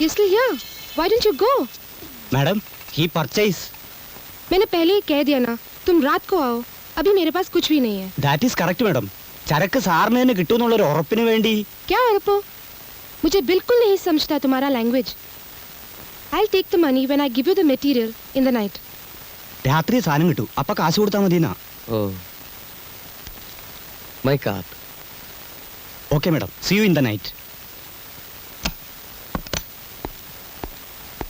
You're still here. Why don't you go? Madam, he purchase. मैंने पहले ही कह दिया ना, तुम रात को आओ. अभी मेरे पास कुछ भी नहीं है. That is correct, madam. ചരക്ക് സാറിന് തന്നെ കിട്ടുമെന്നുള്ളൊരു ഉറപ്പിന് വേണ്ടി. क्या उरपो? मुझे बिल्कुल नहीं समझता तुम्हारा language. I'll take the money when I give you the material in the night. രാത്രി സാധനം കിട്ടും. അപ്പൊ കാശ് കൊടുത്താൽ മതിയെന്നാ. Oh. My card. Okay, madam. See you in the night.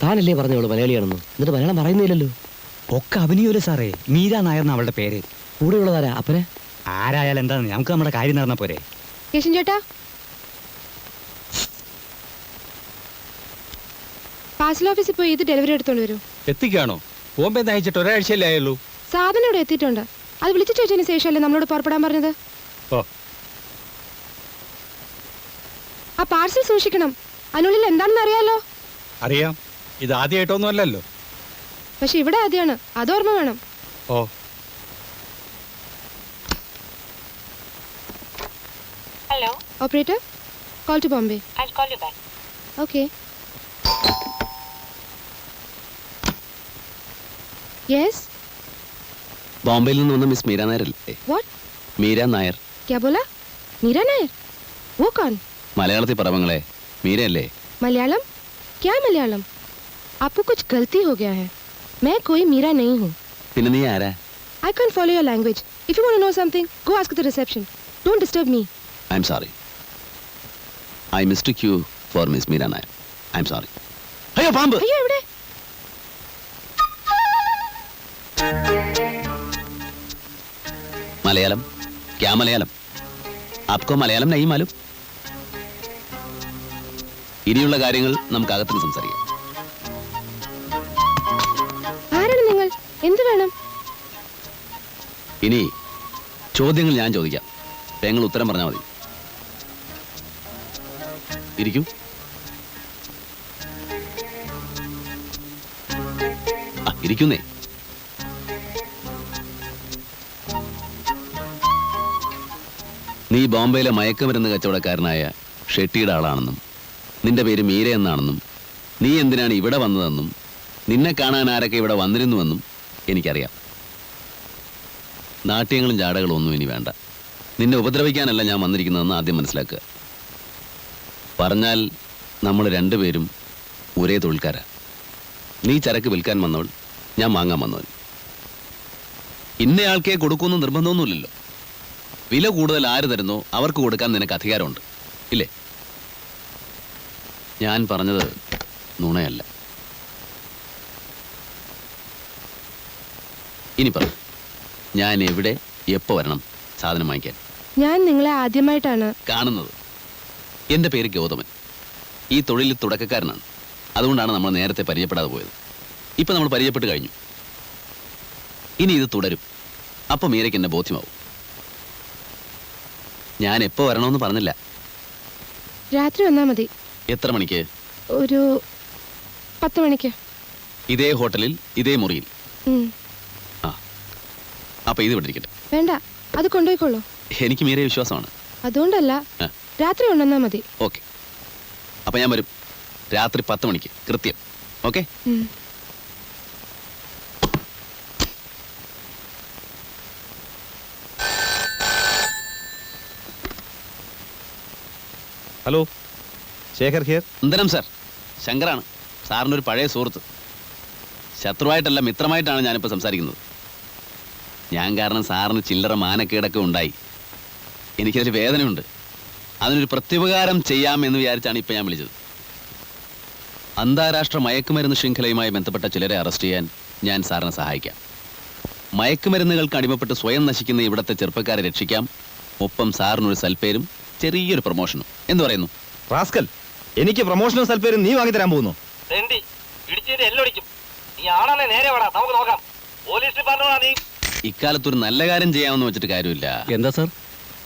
താനല്ലേ പറഞ്ഞോളൂ മലയാളിയാണെന്ന്, എന്നിട്ട് മലയാളം പറയുന്നില്ലല്ലോ. ഒക്കെ അഭിനയൂല സാറേ. മീര നായർന്ന അവളുടെ പേര്. കൂടെയുള്ളതാരാ? അപ്പനെ? ആരായാലും എന്താന്ന് നമുക്ക് നമ്മുടെ കാര്യം നടന്ന പോരെ. കേശൻ ചേട്ടാ, പാർസൽ ഓഫീസിൽ പോയി ഇത് ഡെലിവറി എടുത്തോണ്ട് വരൂ. എത്തിക്കാണോ? ബോംബെ അയച്ചിട്ട് ഒരാഴ്ചയല്ലേ ആയുള്ളൂ. സാധനം ഇവിടെ എത്തിയിട്ടുണ്ട്. അത് വിളിച്ചു ചോദിച്ചതിന് ശേഷമല്ലേ നമ്മളോട് പുറപ്പെടാൻ പറഞ്ഞത്. ഓ, ആ പാർസൽ സൂക്ഷിക്കണം. അതിനുള്ളിൽ എന്താണെന്ന് അറിയാലോ. അറിയാം. ഇത് ആദ്യമായിട്ടൊന്നും അല്ലല്ലോ. പക്ഷെ ഇവിടെ ആദ്യമാണ്, അതോർമ്മ വേണം. Oh, Hello, operator, call to Bombay. I'll call you back. Okay. Yes. ബോംബെയിൽ നിന്ന് വന്ന മിസ് മീര നായർ അല്ലേ? What? മീര നായർ. क्या बोला? मीरा नायर? वो कौन? മലയാളത്തിൽ പറവങ്ങളെ, മീരയല്ലേ? मलयालम? क्या मलयालम? आपको कुछ गलती हो गया है. मैं कोई मीरा नहीं हूँ. പിന്നെ നീ ആരാ? I can't follow your language. If you want to know something, go ask at the reception. Don't disturb me. I'm sorry. I mistook you for Miss Meera Nair. I'm sorry. അയ്യോ പാമ്പ്! അയ്യോ എവിടെ? മലയാളം? क्या മലയാളം? आपको മലയാളം नहीं मालूम? ഇനിയുള്ള കാര്യങ്ങൾ നമുക്ക് അകത്തുനിന്ന് സംസാരിക്കാം. ആരാണ് നിങ്ങൾ? എന്ത് വേണം? ഇനി ചോദ്യങ്ങൾ ഞാൻ ചോദിക്കാം, നിങ്ങൾ ഉത്തരം പറഞ്ഞാൽ മതി. ഇരിക്കൂ. ഇരിക്കുന്നേ. നീ ബോംബെയിലെ മയക്കുമരുന്ന് കച്ചവടക്കാരനായ ഷെട്ടിയുടെ ആളാണെന്നും നിന്റെ പേര് മീര എന്നാണെന്നും നീ എന്തിനാണ് ഇവിടെ വന്നതെന്നും നിന്നെ കാണാൻ ആരൊക്കെ ഇവിടെ വന്നിരുന്നുവെന്നും എനിക്കറിയാം. നാട്യങ്ങളും ജാടകളും ഒന്നും ഇനി വേണ്ട. നിന്നെ ഉപദ്രവിക്കാനല്ല ഞാൻ വന്നിരിക്കുന്നതെന്ന് ആദ്യം മനസ്സിലാക്കുക. പറഞ്ഞാൽ നമ്മൾ രണ്ടുപേരും ഒരേ തൊഴിൽക്കാരാ. നീ ചരക്ക് വിൽക്കാൻ വന്നവൾ, ഞാൻ വാങ്ങാൻ വന്നവൻ. ഇന്നയാൾക്കേ കൊടുക്കുമെന്ന് നിർബന്ധമൊന്നുമില്ലല്ലോ. വില കൂടുതൽ ആര് തരുന്നോ അവർക്ക് കൊടുക്കാൻ നിനക്ക് അധികാരമുണ്ട്, ഇല്ലേ? ഞാൻ പറഞ്ഞത് നുണയല്ല. ഇനി പറ, ഞാൻ എവിടെ എപ്പോ വരണം സാധനം വാങ്ങിക്കാൻ? ഞാൻ നിങ്ങളെ ആദ്യമായിട്ടാണ് കാണുന്നത്. എൻ്റെ പേര് ഗൗതമൻ. ഈ തൊഴിലിൽ തുടക്കക്കാരനാണ്. അതുകൊണ്ടാണ് നമ്മൾ നേരത്തെ പരിചയപ്പെടാതെ പോയത്. ഇപ്പം നമ്മൾ പരിചയപ്പെട്ട് കഴിഞ്ഞു. ഇനി ഇത് തുടരും. അപ്പം മീരയ്ക്ക് എന്നെ ബോധ്യമാവും. ഞാൻ എപ്പോ വരണമെന്ന് പറഞ്ഞില്ല. രാത്രി വന്നാൽ മതി. എത്ര മണിക്ക്? ഒരു 10 മണിക്ക്. ഇതേ ഹോട്ടലിൽ, ഇതേ മുറിയിൽ. ആ, അപ്പൊ ഇത് വിട്ടിരിക്കട്ടെ. വേണ്ട, അത് കൊണ്ടുപോയിക്കോളൂ. എനിക്ക് മീരയെ വിശ്വാസമാണ്. അതുകൊണ്ടല്ല, രാത്രി ഉണ്ടെന്നാ മതി. ഓക്കെ, അപ്പൊ ഞാൻ വരും രാത്രി 10 മണിക്ക് കൃത്യം. ഓക്കെ. Hello, Shekhar here. വന്ദനം സാർ. ശങ്കറാണ്. സാറിനൊരു പഴയ സുഹൃത്ത്. ശത്രുവായിട്ടല്ല, മിത്രമായിട്ടാണ് ഞാനിപ്പോൾ സംസാരിക്കുന്നത്. ഞാൻ കാരണം സാറിന് ചില്ലറ മാനക്കേടൊക്കെ ഉണ്ടായി. എനിക്കതിൽ വേദനയുണ്ട്. അതിനൊരു പ്രത്യുപകാരം ചെയ്യാമെന്ന് വിചാരിച്ചാണ് ഇപ്പം ഞാൻ വിളിച്ചത്. അന്താരാഷ്ട്ര മയക്കുമരുന്ന് ശൃംഖലയുമായി ബന്ധപ്പെട്ട ചിലരെ അറസ്റ്റ് ചെയ്യാൻ ഞാൻ സാറിനെ സഹായിക്കാം. മയക്കുമരുന്നുകൾക്ക് അടിമപ്പെട്ട് സ്വയം നശിക്കുന്ന ഇവിടുത്തെ ചെറുപ്പക്കാരെ രക്ഷിക്കാം. ഒപ്പം സാറിനൊരു സൽപ്പേരും ചെറിയൊരു പ്രൊമോഷനും. എന്ത് പറയുന്നു? റാസ്കൽ, എനിക്ക് പ്രൊമോഷനും സൽപ്പേരും നീ വാങ്ങി തരാൻ പോകുന്നു. ഇക്കാലത്തൊരു നല്ല കാര്യം ചെയ്യാമെന്ന് വെച്ചിട്ട് കാര്യമില്ല. എന്താ സാർ?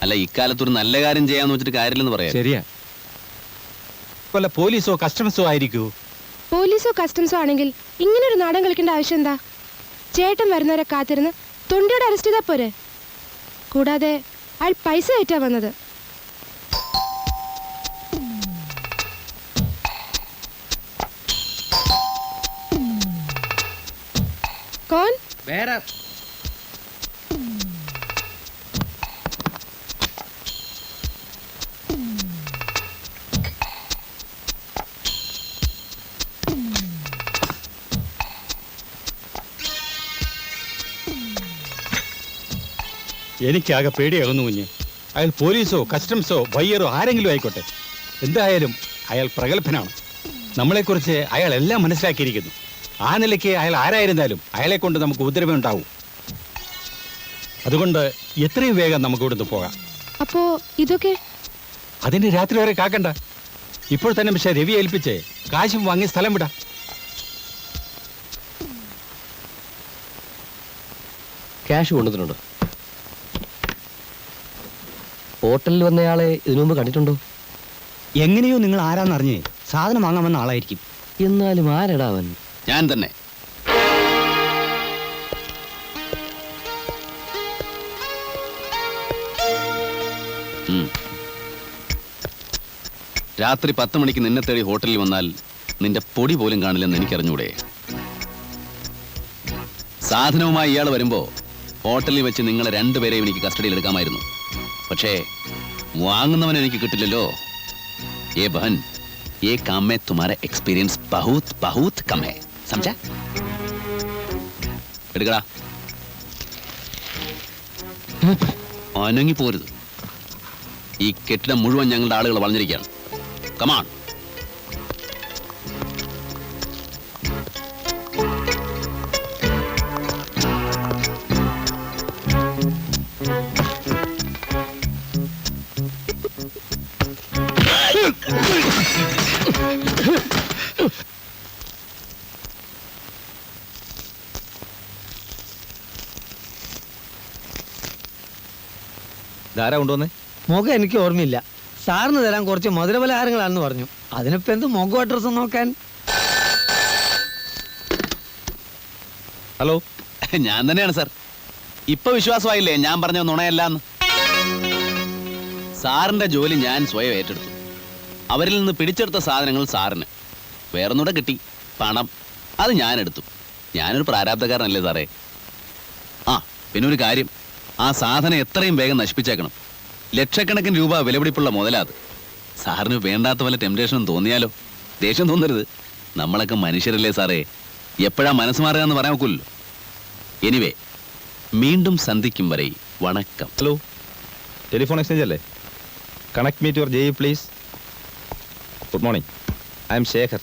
അല്ല, ഇക്കാലത്തൊരു നല്ല കാര്യം ചെയ്യാമെന്ന് വെച്ചിട്ട് കാര്യമില്ലെന്ന് പറയാം. ശരിയാ. വല്ല പോലീസോ കസ്റ്റംസോ ആയിരിക്കൂ. പോലീസോ കസ്റ്റംസോ ആണെങ്കിൽ ഇങ്ങനൊരു നാടൻ കളിക്കേണ്ട ആവശ്യം എന്താ? ചേട്ടൻ വരുന്നവരെ കാത്തിരുന്ന് തൊണ്ടിയോടെ അറസ്റ്റ് ചെയ്താൽ പോരെ? കൂടാതെ അയാൾ പൈസ കയറ്റാ വന്നത്. നേരെ. എനിക്കാകെ പേടിയാകുന്നു കുഞ്ഞ്. അയാൾ പോലീസോ കസ്റ്റംസോ ബയ്യറോ ആരെങ്കിലും ആയിക്കോട്ടെ, എന്തായാലും അയാൾ പ്രഗത്ഭനാണ്. നമ്മളെക്കുറിച്ച് അയാൾ എല്ലാം മനസ്സിലാക്കിയിരിക്കുന്നു. ആ നിലയ്ക്ക് അയാൾ ആരായിരുന്നാലും അയാളെ കൊണ്ട് നമുക്ക് ഉപദ്രവം ഉണ്ടാവും. അതുകൊണ്ട് എത്രയും വേഗം നമുക്ക് ഇവിടുന്ന് പോകാം. അപ്പോ ഇതൊക്കെ അതിന് രാത്രി വരെ കാക്കണ്ട. ഇപ്പോൾ തന്നെ പക്ഷേ രവി ഏൽപ്പിച്ച് കാശും വാങ്ങി സ്ഥലം വിടാം. ക്യാഷ് കൊണ്ടുവന്നിട്ടുണ്ട്. ഹോട്ടലിൽ വന്നയാളെ ഇതിനു മുമ്പ് കണ്ടിട്ടുണ്ടോ? എങ്ങനെയോ നിങ്ങൾ ആരാന്നറിഞ്ഞേ സാധനം വാങ്ങാൻ വന്ന ആളായിരിക്കും. എന്നാലും ആരെടാ അവൻ? ഞാൻ തന്നെ. രാത്രി 10 മണിക്ക് നിന്നെ തേടി ഹോട്ടലിൽ വന്നാൽ നിന്റെ പൊടി പോലും കാണില്ലെന്ന് എനിക്കറിഞ്ഞൂടെ? സാധനവുമായി ഇയാൾ വരുമ്പോ ഹോട്ടലിൽ വെച്ച് നിങ്ങളെ രണ്ടുപേരെയും എനിക്ക് കസ്റ്റഡിയിൽ എടുക്കാമായിരുന്നു. പക്ഷേ വാങ്ങുന്നവൻ എനിക്ക് കിട്ടില്ലല്ലോ. ഏ ബഹൻ, ये काम में तुम्हारा एक्सपीरियंस बहुत बहुत कम है, समझा? എടുക്കടാ. അനങ്ങി പോരുത്. ഈ കെട്ടിടം മുഴുവൻ ഞങ്ങളുടെ ആളുകൾ വളഞ്ഞിരിക്കുകയാണ്. കമാൺ. ധാരാ കൊണ്ടുവന്നേ. മുഖം എനിക്ക് ഓർമ്മയില്ല. സാറിന് തരാൻ കുറച്ച് മധുരപലഹാരങ്ങളാണെന്ന് പറഞ്ഞു. അതിനിപ്പോ എന്ത് മുഖം അഡ്രസ് നോക്കാൻ? ഹലോ, ഞാൻ തന്നെയാണ് സാർ. ഇപ്പൊ വിശ്വാസമായില്ലേ ഞാൻ പറഞ്ഞ നുണയല്ലാന്ന്? സാറിന്റെ ജോലി ഞാൻ സ്വയം ഏറ്റെടുത്തു. അവരിൽ നിന്ന് പിടിച്ചെടുത്ത സാധനങ്ങൾ സാറിന്, വേറൊന്നുകൂടെ കിട്ടി, പണം. അത് ഞാൻ എടുത്തു. ഞാനൊരു പ്രാരാബ്ധക്കാരനല്ലേ സാറേ. ആ പിന്നെ ഒരു കാര്യം, ആ സാധനം എത്രയും വേഗം നശിപ്പിച്ചേക്കണം. ലക്ഷക്കണക്കിന് രൂപ വിലപിടിപ്പുള്ള മുതലാത്. സാറിന് വേണ്ടാത്ത വല്ല ടെംപ്ടേഷനും തോന്നിയാലോ? ദേഷ്യം തോന്നരുത്, നമ്മളൊക്കെ മനുഷ്യരല്ലേ സാറേ. എപ്പോഴാ മനസ്സ് മാറുക എന്ന് പറയാൻ ഒക്കില്ലല്ലോ. എനിവേ, വീണ്ടും സന്ധിക്കും വരെ വണക്കം. ഹലോ, ടെലിഫോൺ എക്സ്ചേഞ്ച് അല്ലേ? Connect me to your JE please. Good morning, I am Shekhar,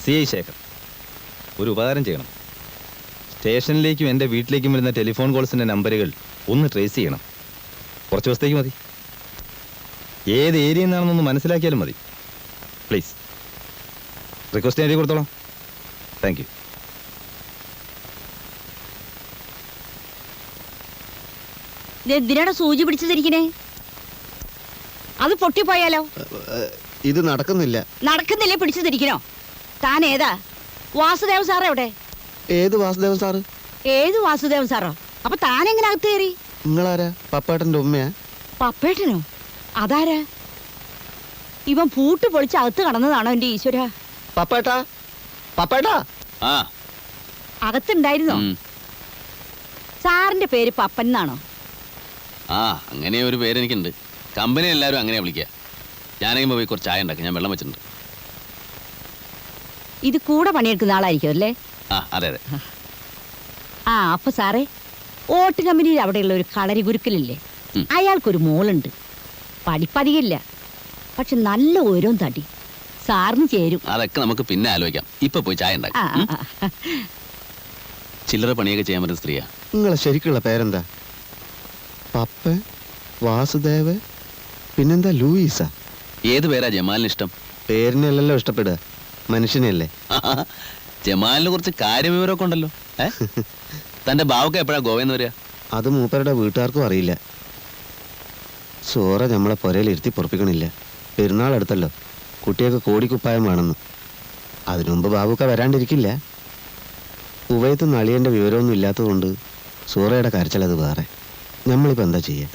CI Shekhar. ഒരു ഉപകാരം ചെയ്യണം. സ്റ്റേഷനിലേക്കും എൻ്റെ വീട്ടിലേക്കും വരുന്ന ടെലിഫോൺ കോൾസിൻ്റെ നമ്പറുകൾ ഒന്ന് ട്രേസ് ചെയ്യണം. കുറച്ച് ദിവസത്തേക്ക് മതി. ഏത് ഏരിയയിൽ നിന്നാണെന്നൊന്ന് മനസ്സിലാക്കിയാലും മതി. പ്ലീസ്, റിക്വസ്റ്റ് എഴുതി കൊടുത്തോളാം. Thank you. എന്തിനാണ് സൂചി പിടിച്ചതിരിക്കണേ? അത് പൊട്ടിപ്പോയാലോ? ഇത് നടക്കുന്നില്ല. നടക്കുന്നില്ലേ പിടിച്ചതിരിക്കണോ? താൻ ഏതാ? വാസുദേവൻ സാർ എവിടെ? ഏത് വാസുദേവൻ സാറ്? ഏത് വാസുദേവൻ സാറോ? അപ്പൊ താൻ എങ്ങനെ അകത്ത് കയറി? നിങ്ങളാരാ? പപ്പാട്ടന്റെ ഉമ്മയാ? പപ്പേട്ടനോ? അതാരാ? ഇവൻ പൂട്ട് പൊളിച്ച് അകത്ത് കടന്നതാണോ എന്റെ ഈശ്വര? പപ്പാട്ടാ, പപ്പാട്ടാ. ആ അകത്തുണ്ടായിരുന്നോ? സാറിന്റെ പേര് പപ്പൻ എന്നാണോ? ആ അങ്ങനെ ഒരു പേരെനിക്കുണ്ട്. കമ്പനി എല്ലാവരും അങ്ങനെയാ വിളിക്കുക. ഞാനെങ്കിലും പോയി കുറച്ച് ചായ ഉണ്ടാക്കി, ഞാൻ വെള്ളം വെച്ചിട്ടുണ്ട്. ഇത് കൂടെ പണിയെടുക്കുന്ന ആളായിരിക്കും അല്ലേ? ആ അതെ അതെ. ആ അപ്പൊ സാറേ, ഓട്ട് കമ്പനിയിൽ അവിടെയുള്ള ഒരു കളരി ഗുരുക്കലില്ലേ, അയാൾക്കൊരു മോളുണ്ട്. പഠിപ്പധികമില്ല, പക്ഷെ നല്ല ഓരോ തടി. സാറിന് ചേരും. അതൊക്കെ നമുക്ക് പിന്നെ ആലോചിക്കാം. ഇപ്പൊ പോയി ചായ ഉണ്ടാക്കി. ചില്ലറ പണിയൊക്കെ ചെയ്യാൻ പറ്റുന്ന സ്ത്രീയാ. നിങ്ങളെ ശരിക്കുള്ള പേരെന്താ? പപ്പ, വാസുദേവ്, പിന്നെന്താ ലൂയിസാ? ഏത് പേരാ ജമാലിന് ഇഷ്ടം? പേരിനല്ലല്ലോ ഇഷ്ടപ്പെടുക, മനുഷ്യനെയല്ലേ. ജമാലിന് കുറച്ച് കാര്യവിവരമൊക്കെ ഉണ്ടല്ലോ. തന്റെ ബാവൊക്കെ എപ്പോഴാ ഗോവയെന്ന് വരിക? അത് മൂപ്പരുടെ വീട്ടുകാർക്കും അറിയില്ല. സോറ നമ്മളെ പുരയിൽ ഇരുത്തി പൊറപ്പിക്കണില്ല. പെരുന്നാൾ അടുത്തല്ലോ, കുട്ടിയൊക്കെ കോടിക്കുപ്പായം വേണമെന്ന്. അതിനു മുമ്പ് ബാബുക്ക വരാണ്ടിരിക്കില്ല. ഉവയത്ത് നളിയൻ്റെ വിവരമൊന്നും ഇല്ലാത്തതുകൊണ്ട് സൂറയുടെ കരച്ചിലത് വേറെ. നമ്മളിപ്പോൾ എന്താ ചെയ്യുക?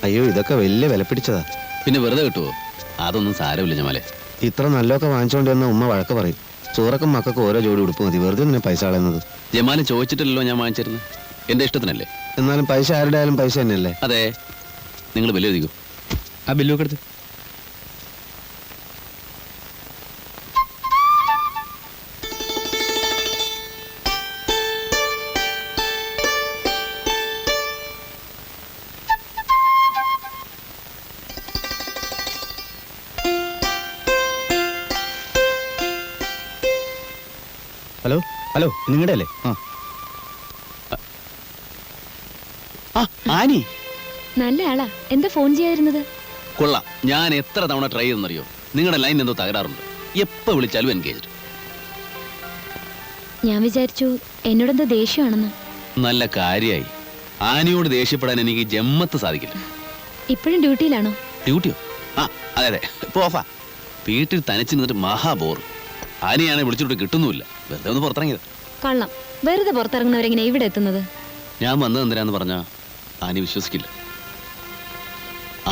അയ്യോ, ഇതൊക്കെ വലിയ വില പിടിച്ചതാ. പിന്നെ വെറുതെ കിട്ടുവോ? അതൊന്നും സാരമില്ല ജമാലെ. ഇത്ര നല്ലൊക്കെ വാങ്ങിച്ചുകൊണ്ട് വന്ന ഉമ്മ വഴക്ക് പറയും. സൂറക്കും മക്കൾക്കും ഓരോ ജോഡി ഉടുപ്പ് മതി, വെറുതെ ഇങ്ങനെ പൈസ കളയുന്നത്. ജമാല് ചോദിച്ചിട്ടില്ലല്ലോ ഞാൻ വാങ്ങിച്ചിരുന്നത്, എൻ്റെ ഇഷ്ടത്തിനല്ലേ. എന്നാലും പൈസ ആരുടെ ആയാലും പൈസ തന്നെയല്ലേ? അതെ, നിങ്ങൾ വലിയ എഴുതിക്കോ. ആ ബില്ലൊക്കെ എടുത്ത്. ഹലോ ഹലോ, നിങ്ങളുടെ അല്ലേ? ആ ആനി, നല്ല ആളാ. എന്താ ഫോൺ ചെയ്യാതിരുന്നത്? കൊള്ളാം. ഞാൻ എത്ര തവണ ട്രൈ ചെയ്തെന്നറിയോ? നിങ്ങളുടെ ലൈൻ എന്തോ തകരാറുണ്ട്. എപ്പോൾ വിളിച്ചാലും എൻഗേജ്ഡ്. ഞാൻ വിചാരിച്ചു എന്നോടെന്തോ ദേഷ്യമാണെന്ന്. നല്ല കാര്യമായി. ആനിയോട് ദേഷ്യപ്പെടാൻ എനിക്ക് ജമ്മത്ത് സാധിക്കില്ല. ഇപ്പോഴും ഡ്യൂട്ടിയിലാണോ? ഡ്യൂട്ടിയോ? ആ അതെ അതെ, ഇപ്പോൾ ഓഫാ. വീട്ടിൽ തനിച്ച് നിന്നിട്ട് മഹാബോർ. ആനിയാണെ വിളിച്ചിട്ട് കിട്ടുന്നുമില്ല. വെറുതെ ഒന്ന് പുറത്തിറങ്ങിയത്. കള്ളം. വെറുതെ പുറത്തിറങ്ങുന്നവരെങ്ങനെ ഇവിടെ എത്തുന്നത്? ഞാൻ വന്നത് എന്തിനാന്ന് പറഞ്ഞാൽ ആനി വിശ്വസിക്കില്ല.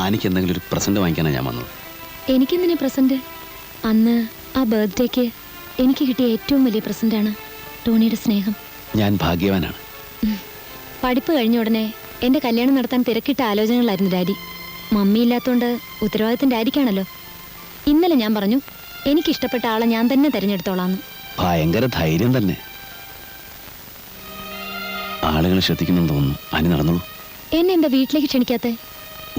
ആനിക്ക് എന്തെങ്കിലും ഒരു പ്രസന്റ് വാങ്ങിക്കാനാണ് ഞാൻ വന്നത്. എനിക്കെന്തിനാ പ്രസന്റ്? അന്ന് ആ ബർത്ത്ഡേക്ക് എനിക്ക് കിട്ടിയ ഏറ്റവും വലിയ പ്രസന്റാണ് ടോണിയുടെ സ്നേഹം. ഞാൻ ഭാഗ്യവാനാണ്. പഠിപ്പ് കഴിഞ്ഞ ഉടനെ എൻ്റെ കല്യാണം നടത്താൻ തിരക്കിട്ട ആലോചനകളായിരുന്നു ഡാഡി. മമ്മി ഇല്ലാത്തതുകൊണ്ട് ഉത്തരവാദിത്തം ഡാഡിക്കാണല്ലോ. ഇന്നലെ ഞാൻ പറഞ്ഞു എനിക്കിഷ്ടപ്പെട്ട ആളെ ഞാൻ തന്നെ തിരഞ്ഞെടുത്തോളാന്ന്. ഭയങ്കര ധൈര്യം തന്നെ. ആളുകൾ ശ്രദ്ധിക്കുന്നെന്ന് തോന്നുന്നു. ആനി നടന്നോളൂ. എന്നെ എന്താ വീട്ടിലേക്ക് ക്ഷണിക്കാത്തെ?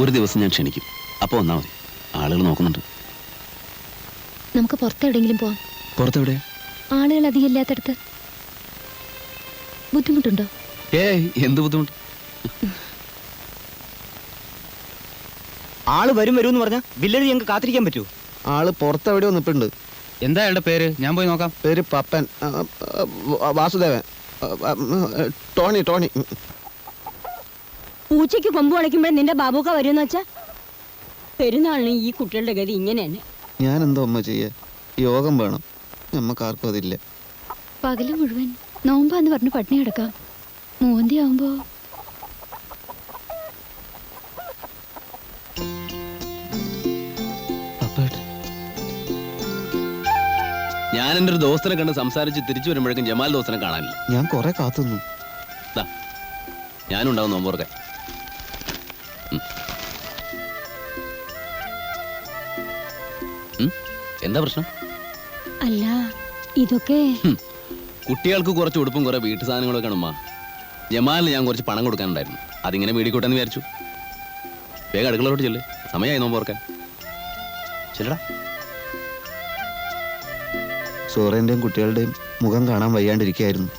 ഒരു ദിവസം ഞാൻ ക്ഷണിക്കും, അപ്പോൾ വന്നാൽ മതി. ആളുകൾ നോക്കുന്നുണ്ട്. നമുക്ക് പുറത്തെവിടെയെങ്കിലും പോവാം. പുറത്തെവിടെ? ആളുകൾ അധികം ഇല്ലാത്തടത്ത്. ബുദ്ധിമുട്ടുണ്ടോ? ഏയ്, എന്ത് ബുദ്ധിമുട്ട്? ആള് വരും എന്ന് പറഞ്ഞാ ബില്ലെഴുതി ഞങ്ങൾക്ക് കാത്തിരിക്കാൻ പറ്റുമോ? ആള് പുറത്തെവിടെയോ നിൽപ്പുണ്ട്. എന്താ അയാളുടെ പേര്? ഞാൻ പോയി നോക്കാം. പേര് പപ്പൻ, വാസുദേവൻ, ടോണി. ടോണി. പൂച്ചയ്ക്ക് കൊമ്പ് വളയ്ക്കുമ്പോഴേ നിന്റെ ബാബുക്ക വരുമെന്ന് വെച്ചാ പെരുന്നാളിന് ഈ കുട്ടികളുടെ ഗതി ഇങ്ങനെ തന്നെ. ഞാൻ എന്തോ അമ്മ ചെയ്യ, യോഗം വേണം. നമ്മക്കാർക്കും അതില്ല. പകല് മുഴുവൻ നോമ്പാന്ന് പറഞ്ഞ് പട്ടിണി കിടക്കാം. മോന്തിയാവുമ്പോ ഞാൻ എൻ്റെ ഒരു ദോസ്തനെ കണ്ട് സംസാരിച്ച് തിരിച്ചു വരുമ്പോഴേക്കും ജമാൽ ദോസ്തനെ കാണാനില്ല. ഞാൻ കുറെ കാത്തുന്നു. ഞാനുണ്ടാവും നോമ്പോർക്കെ. എന്താ പ്രശ്നം? അല്ല, ഇതൊക്കെ കുട്ടികൾക്ക് കുറച്ച് ഉടുപ്പും കുറെ വീട്ടു സാധനങ്ങളൊക്കെ ഉമ്മ. ജമാലിന് ഞാൻ കുറച്ച് പണം കൊടുക്കാനുണ്ടായിരുന്നു. അതിങ്ങനെ മേടിക്കോട്ടെന്ന് വിചാരിച്ചു. വേഗം അടുക്കളോട്ട് ചെല്ലേ, സമയമായി നോമ്പോർക്കാൻ. ചെല്ലടാ. സൂറേന്റെയും കുട്ടികളുടെയും മുഖം കാണാൻ വയ്യാണ്ടിരിക്കുകയായിരുന്നു.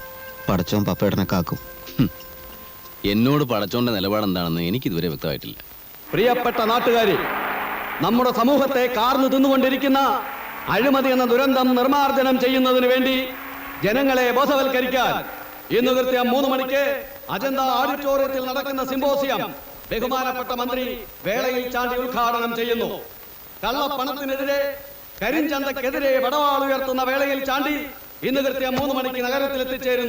പടച്ചോൻ പപ്പേടനെ കാക്കും. എന്നോട് പടച്ചോന്റെ നിലപാട് എന്താണെന്ന് എനിക്കിതുവരെ വ്യക്തമായിട്ടില്ല. പ്രിയപ്പെട്ട നാട്ടുകാരെ, നമ്മുടെ സമൂഹത്തെ കാർന്നു തിന്നുകൊണ്ടിരിക്കുന്ന അഴിമതി എന്ന ദുരന്തം നിർമ്മാർജ്ജനം ചെയ്യുന്നതിന് വേണ്ടി ജനങ്ങളെ ബോധവൽക്കരിക്കാൻ ഇന്ന് കൃത്യം 3 മണിക്ക് അജന്ത ഓഡിറ്റോറിയത്തിൽ നടക്കുന്ന സിംബോസിയം ബഹുമാനപ്പെട്ട മന്ത്രി വേളയിൽ ചാണ്ടി ഉദ്ഘാടനം ചെയ്യുന്നു. കള്ളപ്പണത്തിനെതിരെ, കരിഞ്ചന്തക്കെതിരെ വടവാൾ ഉയർത്തുന്ന വേളയിൽ ചാണ്ടി ഇന്ന് കൃത്യം 3 മണിക്ക് നഗരത്തിൽ എത്തിച്ചേരുന്നു.